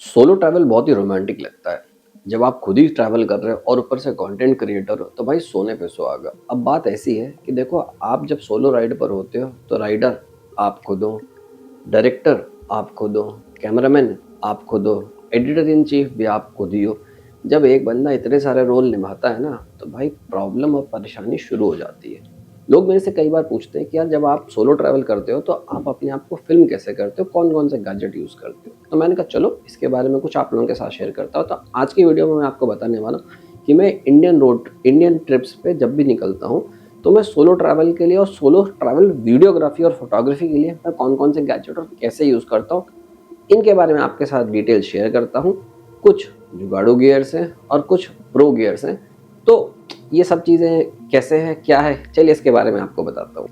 Solo travel बहुत ही romantic लगता है। जब आप खुद ही ट्रैवल कर रहे हो और ऊपर से कंटेंट क्रिएटर हो तो भाई सोने पे सुहागा। अब बात ऐसी है कि देखो, आप जब सोलो राइड पर होते हो तो राइडर आप खुद हो, डायरेक्टर आप खुद हो, कैमरामैन आप खुद हो, एडिटर इन चीफ भी आप खुद ही हो। जब एक बंदा इतने सारे रोल निभाता है ना तो भाई प्रॉब्लम और परेशानी शुरू हो जाती है। लोग मेरे से कई बार पूछते हैं कि यार जब आप सोलो ट्रैवल करते हो तो आप अपने आप को फिल्म कैसे करते हो, कौन कौन से गैजेट यूज़ करते हो। तो मैंने कहा चलो इसके बारे में कुछ आप लोगों के साथ शेयर करता हूँ। तो आज की वीडियो में मैं आपको बताने वाला हूँ कि मैं इंडियन ट्रिप्स पे जब भी निकलता हूँ तो मैं सोलो ट्रैवल के लिए और सोलो ट्रैवल वीडियोग्राफी और फोटोग्राफी के लिए मैं कौन कौन से गैजेट और कैसे यूज़ करता हूँ, इनके बारे में आपके साथ डिटेल शेयर करता हूँ। कुछ जुगाड़ू गियर्स हैं और कुछ प्रो गियर्स हैं। तो ये सब चीज़ें कैसे हैं, क्या है, चलिए इसके बारे में आपको बताता हूँ।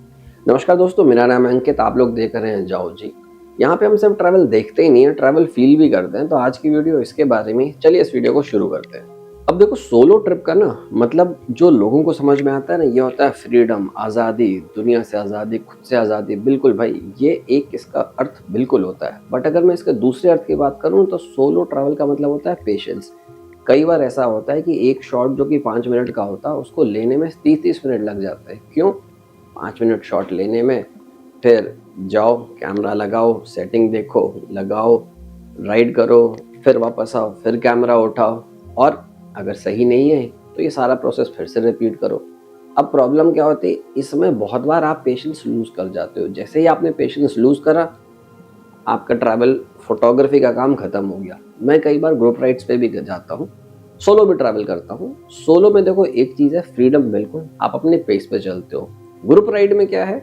नमस्कार दोस्तों, मेरा नाम है अंकित, आप लोग देख रहे हैं जाओ जी। यहाँ पे हम सिर्फ ट्रैवल देखते ही नहीं है, ट्रैवल फील भी करते हैं। तो आज की वीडियो इसके बारे में, चलिए इस वीडियो को शुरू करते हैं। अब देखो, सोलो ट्रिप का ना मतलब जो लोगों को समझ में आता है ना, ये होता है फ्रीडम, आज़ादी, दुनिया से आज़ादी, खुद से आज़ादी। बिल्कुल भाई, ये एक इसका अर्थ बिल्कुल होता है। बट अगर मैं इसके दूसरे अर्थ की बात करूँ तो सोलो ट्रैवल का मतलब होता है पेशेंस। कई बार ऐसा होता है कि एक शॉट जो कि 5 मिनट का होता है उसको लेने में 30-30 मिनट लग जाते हैं। क्यों? 5 मिनट शॉट लेने में, फिर जाओ कैमरा लगाओ, सेटिंग देखो, लगाओ, राइड करो, फिर वापस आओ, फिर कैमरा उठाओ, और अगर सही नहीं है तो ये सारा प्रोसेस फिर से रिपीट करो। अब प्रॉब्लम क्या होती है, इसमें बहुत बार आप पेशेंस लूज़ कर जाते हो। जैसे ही आपने पेशेंस लूज़ करा, आपका ट्रैवल फोटोग्राफी का काम खत्म हो गया। मैं कई बार ग्रुप राइड्स पे भी जाता हूँ, सोलो भी ट्रैवल करता हूँ। सोलो में देखो एक चीज़ है फ्रीडम, बिल्कुल आप अपने पेस पे चलते हो। ग्रुप राइड में क्या है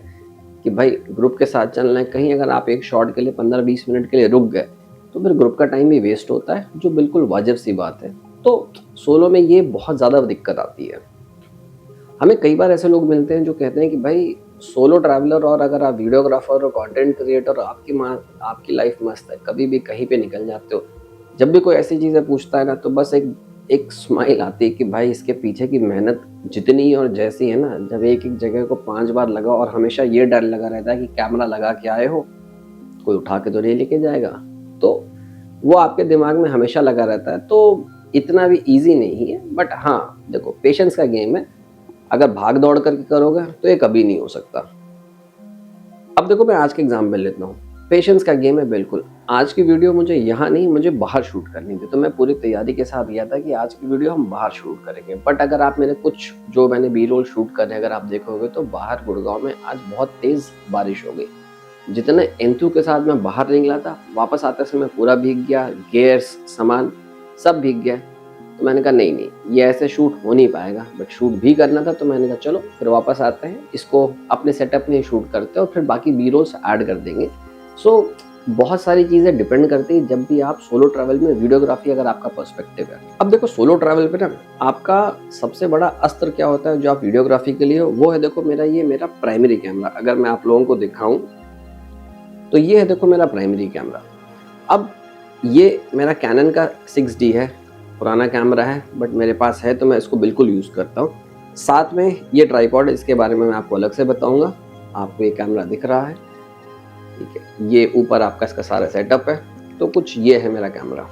कि भाई ग्रुप के साथ चलना है। कहीं अगर आप एक शॉट के लिए 15-20 मिनट के लिए रुक गए तो फिर ग्रुप का टाइम भी वेस्ट होता है, जो बिल्कुल वाजिब सी बात है। तो सोलो में ये बहुत ज़्यादा दिक्कत आती है। हमें कई बार ऐसे लोग मिलते हैं जो कहते हैं कि भाई सोलो ट्रैवलर और अगर आप वीडियोग्राफर और कंटेंट क्रिएटर, आपकी लाइफ मस्त है, कभी भी कहीं पे निकल जाते हो। जब भी कोई ऐसी चीज़ें पूछता है ना तो बस एक एक स्माइल आती है कि भाई इसके पीछे की मेहनत जितनी और जैसी है ना, जब एक एक जगह को 5 बार लगाओ और हमेशा ये डर लगा रहता है कि कैमरा लगा के आए हो, कोई उठा के तो नहीं लेके जाएगा। तो वो आपके दिमाग में हमेशा लगा रहता है। तो इतना भी ईजी नहीं है। बट हाँ देखो, पेशेंस का गेम है। अगर भाग दौड़ करके करोगे तो ये कभी नहीं हो सकता। अब देखो, मैं आज के एग्जाम्पल लेता हूँ। पेशेंस का गेम है बिल्कुल। आज की वीडियो मुझे यहाँ नहीं, मुझे बाहर शूट करनी थी, तो मैं पूरी तैयारी के साथ गया था कि आज की वीडियो हम बाहर शूट करेंगे। बट अगर आप मेरे कुछ जो मैंने बी रोल शूट करे अगर आप देखोगे तो बाहर गुड़गांव में आज बहुत तेज बारिश हो गई। जितने एंथू के साथ मैं बाहर निकला था, वापस आते समय पूरा भीग गया, गेयर्स, सामान सब भीग गया। तो मैंने कहा नहीं नहीं, ये ऐसे शूट हो नहीं पाएगा। बट शूट भी करना था तो मैंने कहा चलो फिर वापस आते हैं, इसको अपने सेटअप में ही शूट करते हैं और फिर बाकी बी रोल्स ऐड कर देंगे। सो बहुत सारी चीज़ें डिपेंड करती है जब भी आप सोलो ट्रैवल में वीडियोग्राफी, अगर आपका पर्सपेक्टिव है। अब देखो, सोलो ट्रैवल पे ना आपका सबसे बड़ा अस्त्र क्या होता है जो आप वीडियोग्राफी के लिए हो, वो है देखो मेरा प्राइमरी कैमरा। अगर मैं आप लोगों को दिखाऊं तो ये है देखो मेरा प्राइमरी कैमरा। अब ये मेरा कैनन का 6D है, पुराना कैमरा है बट मेरे पास है तो मैं इसको बिल्कुल यूज़ करता हूँ। साथ में ये ट्राइपॉड, इसके बारे में मैं आपको अलग से बताऊंगा। आपको ये कैमरा दिख रहा है, ठीक है, ये ऊपर आपका इसका सारा सेटअप है। तो कुछ ये है मेरा कैमरा।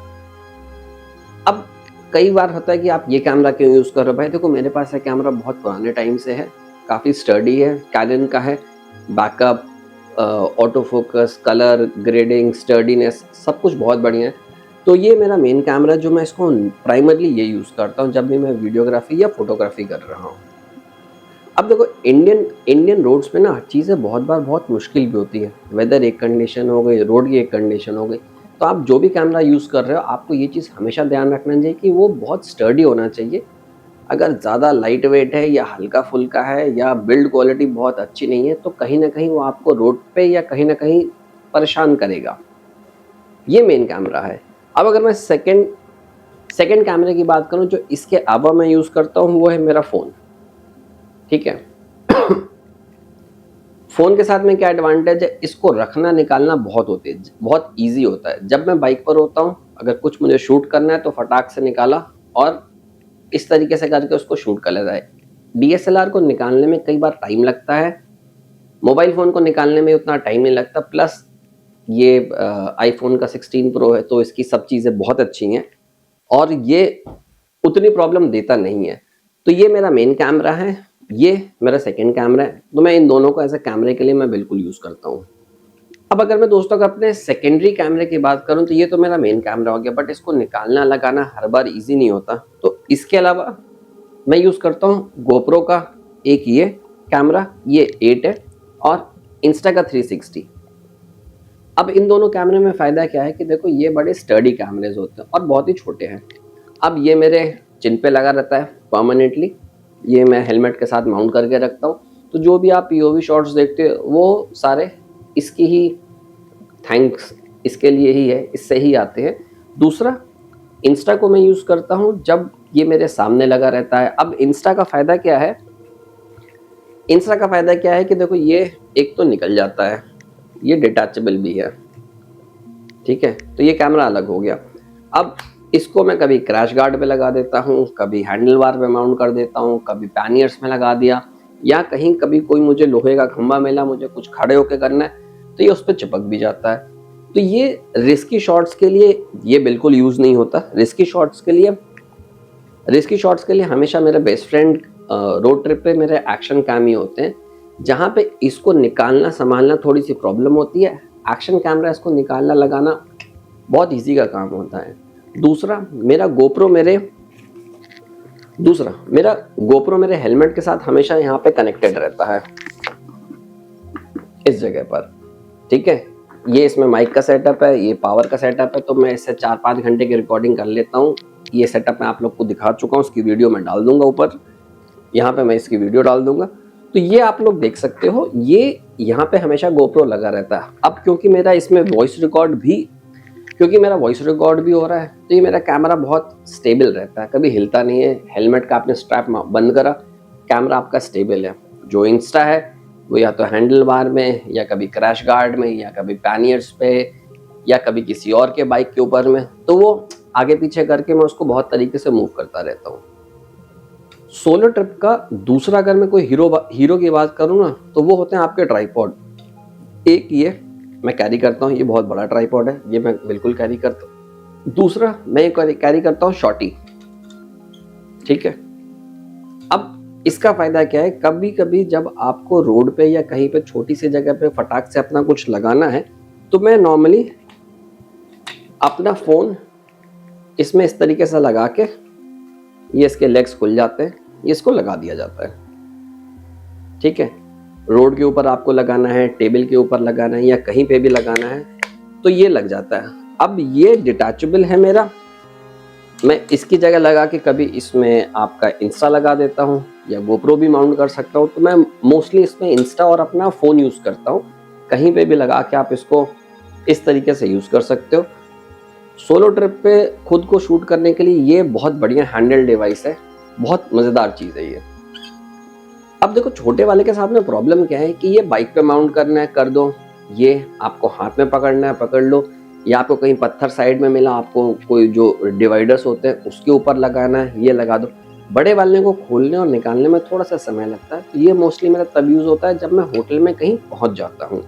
अब कई बार होता है कि आप ये कैमरा क्यों यूज़ कर रहे हो। भाई देखो, मेरे पास है कैमरा बहुत पुराने टाइम से है, काफ़ी स्टडी है, कैनन का है। Backup, auto focus, colour grading, sturdiness, सब कुछ बहुत बढ़िया है। तो ये मेरा मेन कैमरा, जो मैं इसको प्राइमरली ये यूज़ करता हूँ जब भी मैं वीडियोग्राफी या फोटोग्राफी कर रहा हूँ। अब देखो, इंडियन रोड्स पे ना चीज़ें बहुत बार बहुत मुश्किल भी होती है। वेदर एक कंडीशन हो गई, रोड की एक कंडीशन हो गई। तो आप जो भी कैमरा यूज़ कर रहे हो, आपको ये चीज़ हमेशा ध्यान रखना चाहिए कि वो बहुत स्टर्डी होना चाहिए। अगर ज़्यादा लाइट वेट है या हल्का फुल्का है या बिल्ड क्वालिटी बहुत अच्छी नहीं है तो कहीं ना कहीं वो आपको रोड पे या कहीं ना कहीं परेशान करेगा। ये मेन कैमरा है। अब अगर मैं सेकंड कैमरे की बात करूं जो इसके अलावा मैं यूज़ करता हूं, वो है मेरा फ़ोन। ठीक है। फ़ोन के साथ में क्या एडवांटेज है, इसको रखना निकालना बहुत ईजी होता है। जब मैं बाइक पर होता हूँ, अगर कुछ मुझे शूट करना है तो फटाक से निकाला और इस तरीके से करके उसको शूट कर लेता है। डीएसएलआर को निकालने में कई बार टाइम लगता है, मोबाइल फ़ोन को निकालने में उतना टाइम नहीं लगता। प्लस ये आईफोन का 16 प्रो है तो इसकी सब चीज़ें बहुत अच्छी हैं और ये उतनी प्रॉब्लम देता नहीं है। तो ये मेरा मेन कैमरा है, ये मेरा सेकंड कैमरा है। तो मैं इन दोनों को एज ए कैमरे के लिए मैं बिल्कुल यूज़ करता हूँ। अब अगर मैं दोस्तों अगर अपने सेकेंडरी कैमरे की बात करूं तो ये तो मेरा मेन कैमरा हो गया, बट इसको निकालना लगाना हर बार इजी नहीं होता। तो इसके अलावा मैं यूज़ करता हूँ गोप्रो का एक ये कैमरा, ये 8 है, और इंस्टा का 360। अब इन दोनों कैमरे में फ़ायदा क्या है कि देखो ये बड़े स्टर्डी कैमरेज होते हैं और बहुत ही छोटे हैं। अब ये मेरे चिन पे लगा रहता है परमानेंटली, ये मैं हेलमेट के साथ माउंट करके रखता हूँ। तो जो भी आप पीओवी शॉट्स देखते हो वो सारे इसकी ही थैंक्स इसके लिए ही है, इससे ही आते हैं। दूसरा, इंस्टा को मैं यूज़ करता हूँ जब ये मेरे सामने लगा रहता है। अब इंस्टा का फ़ायदा क्या है, इंस्टा का फ़ायदा क्या है कि देखो ये एक तो निकल जाता है, ये डिटैचेबल भी है, ठीक है, तो ये कैमरा अलग हो गया। अब इसको मैं कभी क्रैश गार्ड पे लगा देता हूँ, कभी हैंडल बार पे माउंट कर देता हूँ, कभी पैनियर्स में लगा दिया, या कहीं कभी कोई मुझे लोहे का खंभा मिला, मुझे कुछ खड़े होकर करना है तो ये उस पर चिपक भी जाता है। तो ये रिस्की शॉट्स के लिए ये बिल्कुल यूज़ नहीं होता। रिस्की शॉट्स के लिए हमेशा मेरे बेस्ट फ्रेंड रोड ट्रिप पे मेरे एक्शन कैम ही होते हैं, जहाँ पे इसको निकालना संभालना थोड़ी सी प्रॉब्लम होती है। एक्शन कैमरा इसको निकालना लगाना बहुत इजी का काम होता है। दूसरा, मेरा गोप्रो मेरे हेलमेट के साथ हमेशा यहाँ पे कनेक्टेड रहता है, इस जगह पर, ठीक है। ये इसमें माइक का सेटअप है, ये पावर का सेटअप है, तो मैं इससे 4-5 घंटे की रिकॉर्डिंग कर लेता हूँ। ये सेटअप मैं आप लोग को दिखा चुका हूँ, उसकी वीडियो मैं डाल दूंगा ऊपर, यहाँ पे मैं इसकी वीडियो डाल दूंगा। तो ये आप लोग देख सकते हो, ये यहाँ पे हमेशा गोप्रो लगा रहता है। अब क्योंकि मेरा वॉइस रिकॉर्ड भी हो रहा है, तो ये मेरा कैमरा बहुत स्टेबल रहता है, कभी हिलता नहीं है। हेलमेट का आपने स्ट्रैप बंद करा, कैमरा आपका स्टेबल है। जो इंस्टा है वो या तो हैंडल बार में, या कभी क्रैश गार्ड में, या कभी पैनियर्स पे, या कभी किसी और के बाइक के ऊपर में, तो वो आगे पीछे करके मैं उसको बहुत तरीके से मूव करता रहता हूँ। सोलो ट्रिप का दूसरा, अगर मैं कोई हीरो की बात करूँ ना, तो वो होते हैं आपके ट्राइपॉड। एक ये मैं कैरी करता हूँ, ये बहुत बड़ा ट्राइपॉड है, ये मैं बिल्कुल कैरी करता हूँ। दूसरा, मैं कैरी करता हूँ शॉर्टी, ठीक है। अब इसका फायदा क्या है, कभी कभी जब आपको रोड पे या कहीं पे छोटी सी जगह पे फटाक से अपना कुछ लगाना है, तो मैं नॉर्मली अपना फोन इसमें इस तरीके से लगा के, ये इसके लेग्स खुल जाते हैं, ये इसको लगा दिया जाता है, ठीक है। रोड के ऊपर आपको लगाना है, टेबल के ऊपर लगाना है, या कहीं पे भी लगाना है, तो ये लग जाता है। अब ये डिटैचेबल है मेरा, मैं इसकी जगह लगा के कभी इसमें आपका इंस्टा लगा देता हूँ, या गोप्रो भी माउंट कर सकता हूँ। तो मैं मोस्टली इसमें इंस्टा और अपना फ़ोन यूज़ करता हूँ। कहीं पे भी लगा के आप इसको इस तरीके से यूज़ कर सकते हो। सोलो ट्रिप पे खुद को शूट करने के लिए ये बहुत बढ़िया हैंडल डिवाइस है, बहुत मज़ेदार चीज़ है ये। अब देखो, छोटे वाले के साथ में प्रॉब्लम क्या है कि ये बाइक पे माउंट करना है कर दो, ये आपको हाथ में पकड़ना है पकड़ लो, या आपको कहीं पत्थर साइड में मिला, आपको कोई जो डिवाइडर्स होते हैं उसके ऊपर लगाना है, ये लगा दो। बड़े वाले को खोलने और निकालने में थोड़ा सा समय लगता है। तो ये मोस्टली मेरा तब यूज़ होता है जब मैं होटल में कहीं पहुंच जाता हूँ।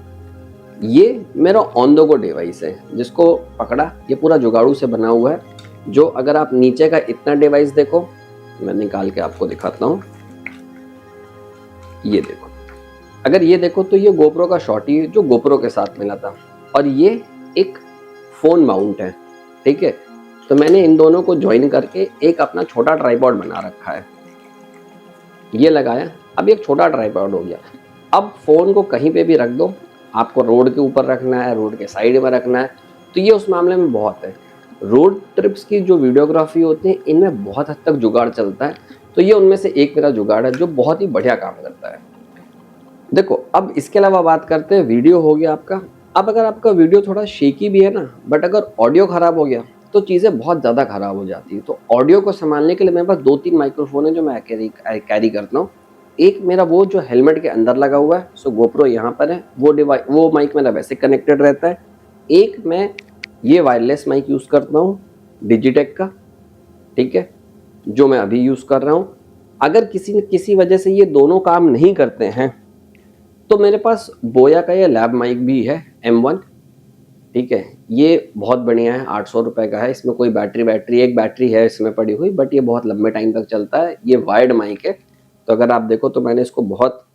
ये मेरा ऑन द गो डिवाइस है, जिसको पकड़ा, ये पूरा जुगाड़ू से बना हुआ है। जो अगर आप नीचे का इतना डिवाइस देखो, मैं निकाल के आपको दिखाता हूँ, ये देखो, अगर ये देखो तो ये गोप्रो का शॉर्टी जो गोप्रो के साथ मिला था, और ये एक फ़ोन माउंट है, ठीक है। तो मैंने इन दोनों को ज्वाइन करके एक अपना छोटा ट्राइपॉड बना रखा है, ये लगाया। अब एक छोटा ट्राइपॉड हो गया। अब फ़ोन को कहीं पे भी रख दो, आपको रोड के ऊपर रखना है, रोड के साइड में रखना है, तो ये उस मामले में बहुत है। रोड ट्रिप्स की जो वीडियोग्राफी होती है, इनमें बहुत हद तक जुगाड़ चलता है। तो ये उनमें से एक मेरा जुगाड़ है जो बहुत ही बढ़िया काम करता है। देखो, अब इसके अलावा बात करते हैं, वीडियो हो गया आपका। अब अगर आपका वीडियो थोड़ा शेकी भी है ना, बट अगर ऑडियो ख़राब हो गया तो चीज़ें बहुत ज़्यादा ख़राब हो जाती है। तो ऑडियो को संभालने के लिए मेरे पास 2-3 माइक्रोफोन है जो मैं कैरी करता हूँ। एक मेरा वो जो हेलमेट के अंदर लगा हुआ है, सो गोप्रो यहाँ पर है, वो माइक मेरा वैसे कनेक्टेड रहता है। एक मैं ये वायरलेस माइक यूज़ करता हूँ डिजिटेक का, ठीक है, जो मैं अभी यूज़ कर रहा हूँ। अगर किसी वजह से ये दोनों काम नहीं करते हैं, तो मेरे पास बोया का ये लैब माइक भी है M1, ठीक है, ये बहुत बढ़िया है, 800 रुपए का है। इसमें कोई बैटरी एक बैटरी है इसमें पड़ी हुई, बट ये बहुत लंबे टाइम तक चलता है। ये वायर्ड माइक है, तो अगर आप देखो तो मैंने इसको बहुत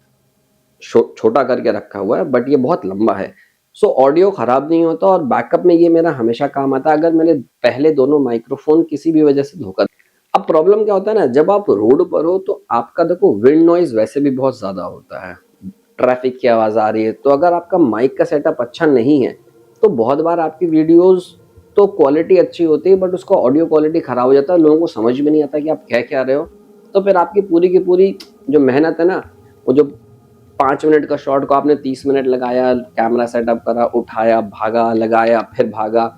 छोटा करके रखा हुआ है, बट ये बहुत लंबा है। सो ऑडियो खराब नहीं होता और बैकअप में ये मेरा हमेशा काम आता है अगर मेरे पहले दोनों माइक्रोफोन किसी भी वजह से धोखा। अब प्रॉब्लम क्या होता है ना, जब आप रोड पर हो तो आपका देखो विंड नॉइज वैसे भी बहुत ज्यादा होता है, ट्रैफिक की आवाज आ रही है, तो अगर आपका माइक का सेटअप अच्छा नहीं है तो बहुत बार आपकी वीडियोस तो क्वालिटी अच्छी होती है बट उसका ऑडियो क्वालिटी खराब हो जाता है, लोगों को समझ में नहीं आता कि आप कह क्या रहे हो। तो फिर आपकी पूरी की पूरी जो मेहनत है ना, वो जो 5 मिनट का शॉट को आपने 30 मिनट लगाया, कैमरा सेटअप करा, उठाया, भागा, लगाया, फिर भागा,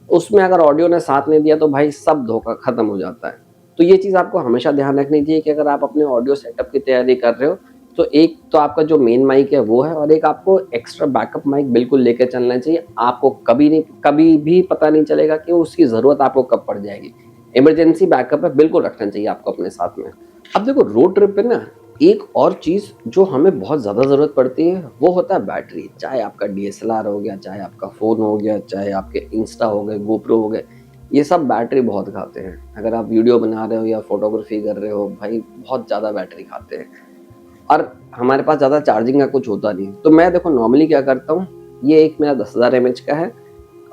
उसमें अगर ऑडियो ने साथ नहीं दिया तो भाई सब धोखा खत्म हो जाता है। तो ये चीज़ आपको हमेशा ध्यान रखनी चाहिए कि अगर आप अपने ऑडियो सेटअप की तैयारी कर रहे हो तो एक तो आपका जो मेन माइक है वो है, और एक आपको एक्स्ट्रा बैकअप माइक बिल्कुल लेके चलना चाहिए। आपको कभी भी पता नहीं चलेगा कि उसकी ज़रूरत आपको कब पड़ जाएगी। इमरजेंसी बैकअप है, बिल्कुल रखना चाहिए आपको अपने साथ में। अब देखो रोड ट्रिप पे ना एक और चीज़ जो हमें बहुत ज़्यादा ज़रूरत पड़ती है वो होता है बैटरी। चाहे आपका डीएसएलआर हो गया, चाहे आपका फ़ोन हो गया, चाहे आपके इंस्टा हो गए, गोप्रो हो गए, ये सब बैटरी बहुत खाते हैं। अगर आप वीडियो बना रहे हो या फोटोग्राफी कर रहे हो भाई, बहुत ज़्यादा बैटरी खाते हैं और हमारे पास ज़्यादा चार्जिंग का कुछ होता नहीं। तो मैं देखो नॉर्मली क्या करता हूँ, ये एक मेरा 10,000 mAh का है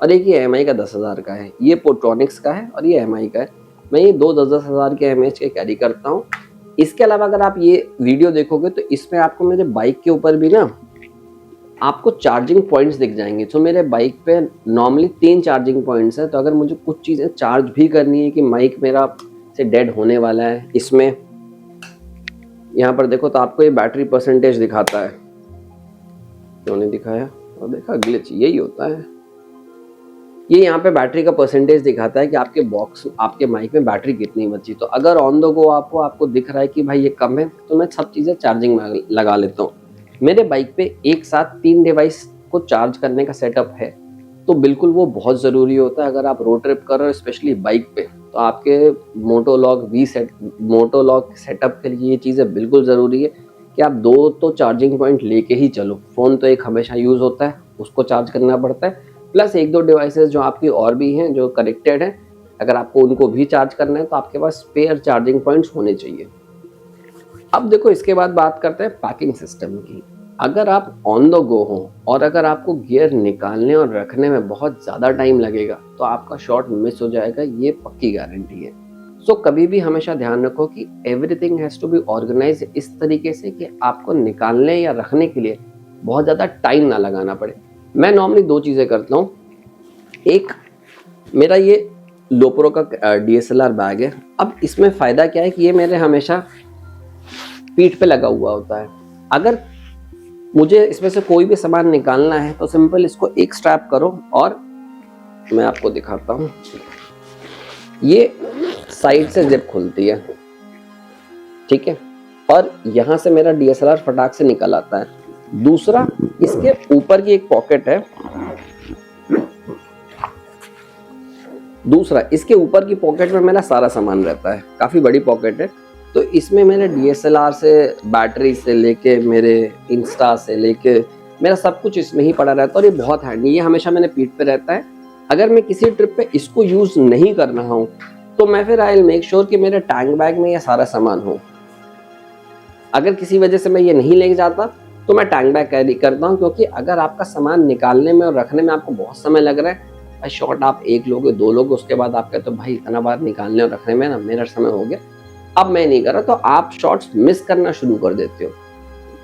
और एक ये एम आई का 10,000 का है, ये पोट्रॉनिक्स का है और ये एम आई का है। मैं ये दो 10,000 के mAh के कैरी करता हूँ। इसके अलावा अगर आप ये वीडियो देखोगे तो इसमें आपको मेरे बाइक के ऊपर भी ना आपको चार्जिंग पॉइंट्स दिख जाएंगे। तो मेरे बाइक पे नॉर्मली 3 चार्जिंग पॉइंट्स हैं, तो अगर मुझे कुछ चीज़ें चार्ज भी करनी है कि माइक मेरा से डेड होने वाला है, इसमें यहाँ पर देखो तो आपको ये बैटरी परसेंटेज दिखाता है। क्यों नहीं दिखाया? और देखा ग्लिच यही होता है। ये यहाँ पे बैटरी का परसेंटेज दिखाता है कि आपके माइक में बैटरी कितनी बची। तो अगर ऑन द गो आपको दिख रहा है कि भाई ये कम है, तो मैं सब चीज़ें चार्जिंग में लगा लेता हूँ। मेरे बाइक पे एक साथ 3 डिवाइस को चार्ज करने का सेटअप है, तो बिल्कुल वो बहुत ज़रूरी होता है। अगर आप रोड ट्रिप कर रहे हो स्पेशली बाइक पे, तो आपके मोटोलॉग सेटअप के लिए ये चीज़ें बिल्कुल ज़रूरी है कि आप 2 तो चार्जिंग पॉइंट लेके ही चलो। फ़ोन तो एक हमेशा यूज़ होता है, उसको चार्ज करना पड़ता है, प्लस 1-2 डिवाइसेस जो आपकी और भी हैं जो कनेक्टेड हैं, अगर आपको उनको भी चार्ज करना है तो आपके पास स्पेयर चार्जिंग पॉइंट्स होने चाहिए। अब देखो इसके बाद बात करते हैं पैकिंग सिस्टम की। अगर आप ऑन द गो हो और अगर आपको गियर निकालने और रखने में बहुत ज़्यादा टाइम लगेगा तो आपका शॉट मिस हो जाएगा, ये पक्की गारंटी है। सो कभी भी हमेशा ध्यान रखो कि everything has to be organise इस तरीके से कि आपको निकालने या रखने के लिए बहुत ज़्यादा टाइम ना लगाना पड़े। मैं नॉर्मली 2 चीज़ें करता हूँ। एक मेरा ये लोप्रो का डीएसएलआर बैग है। अब इसमें फ़ायदा क्या है कि ये मेरे हमेशा पीठ पे लगा हुआ होता है। अगर मुझे इसमें से कोई भी सामान निकालना है तो सिंपल इसको एक स्ट्रैप करो और मैं आपको दिखाता हूँ। ये साइड से जिप खुलती है, ठीक है, और यहाँ से मेरा डीएसएलआर फटाक से निकल आता है। दूसरा, इसके ऊपर की एक पॉकेट है। दूसरा, इसके ऊपर की पॉकेट में मेरा सारा सामान रहता है, काफ़ी बड़ी पॉकेट है। तो इसमें मेरे डीएसएलआर से, बैटरी से लेके, मेरे इंस्टा से लेके, मेरा सब कुछ इसमें ही पड़ा रहता है और ये बहुत हैंडी, ये हमेशा मेरे पीठ पे रहता है। अगर मैं किसी ट्रिप पे इसको यूज़ नहीं कर रहा हूँ तो मैं फिर आई विल मेक श्योर कि मेरे टैंक बैग में ये सारा सामान हो। अगर किसी वजह से मैं ये नहीं लेके जाता तो मैं टैंक बैग कैरी करता हूँ, क्योंकि अगर आपका सामान निकालने में और रखने में आपको बहुत समय लग रहा है, शॉट आप 1 लोगे, 2 लोगे, उसके बाद आप कहते हो भाई इतना बार निकालने और रखने में ना मेरा समय हो गया, अब मैं नहीं कर रहा, तो आप शॉट्स मिस करना शुरू कर देते हो।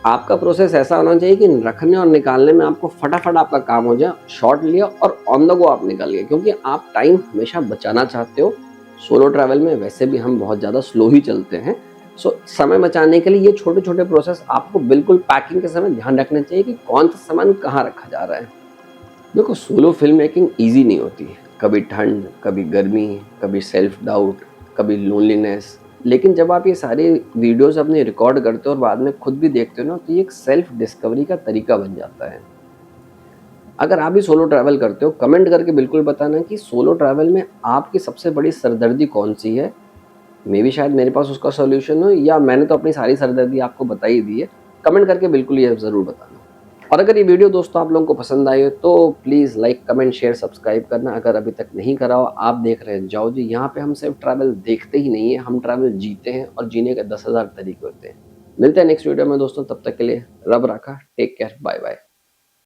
आपका प्रोसेस ऐसा होना चाहिए कि रखने और निकालने में आपको फटाफट आपका काम हो जाए, शॉट लिया और ऑन द गो आप निकल गए, क्योंकि आप टाइम हमेशा बचाना चाहते हो। सोलो ट्रैवल में वैसे भी हम बहुत ज़्यादा स्लो ही चलते हैं। सो समय बचाने के लिए ये छोटे छोटे प्रोसेस आपको बिल्कुल पैकिंग के समय ध्यान रखना चाहिए कि कौन सा सामान कहाँ रखा जा रहा है। देखो सोलो फिल्म मेकिंग ईजी नहीं होती है, कभी ठंड, कभी गर्मी, कभी सेल्फ डाउट, कभी लोनलीनेस। लेकिन जब आप ये सारे वीडियोस अपने रिकॉर्ड करते हो और बाद में खुद भी देखते हो ना, तो ये एक सेल्फ डिस्कवरी का तरीका बन जाता है। अगर आप भी सोलो ट्रैवल करते हो, कमेंट करके बिल्कुल बताना कि सोलो ट्रैवल में आपकी सबसे बड़ी सरदर्दी कौन सी है। मे भी शायद मेरे पास उसका सोल्यूशन हो, या मैंने तो अपनी सारी सरदर्दी आपको बता ही दी है। कमेंट करके बिल्कुल ये ज़रूर बताना। और अगर ये वीडियो दोस्तों आप लोगों को पसंद आई हो तो please like, comment, share, subscribe करना अगर अभी तक नहीं करा हो। आप देख रहे हैं जाओ जी, यहाँ पे हम सिर्फ ट्रैवल देखते ही नहीं है, हम ट्रैवल जीते हैं और जीने के 10,000 तरीके होते हैं। मिलते हैं नेक्स्ट वीडियो में दोस्तों, तब तक के लिए रब राखा, टेक केयर, बाय बाय।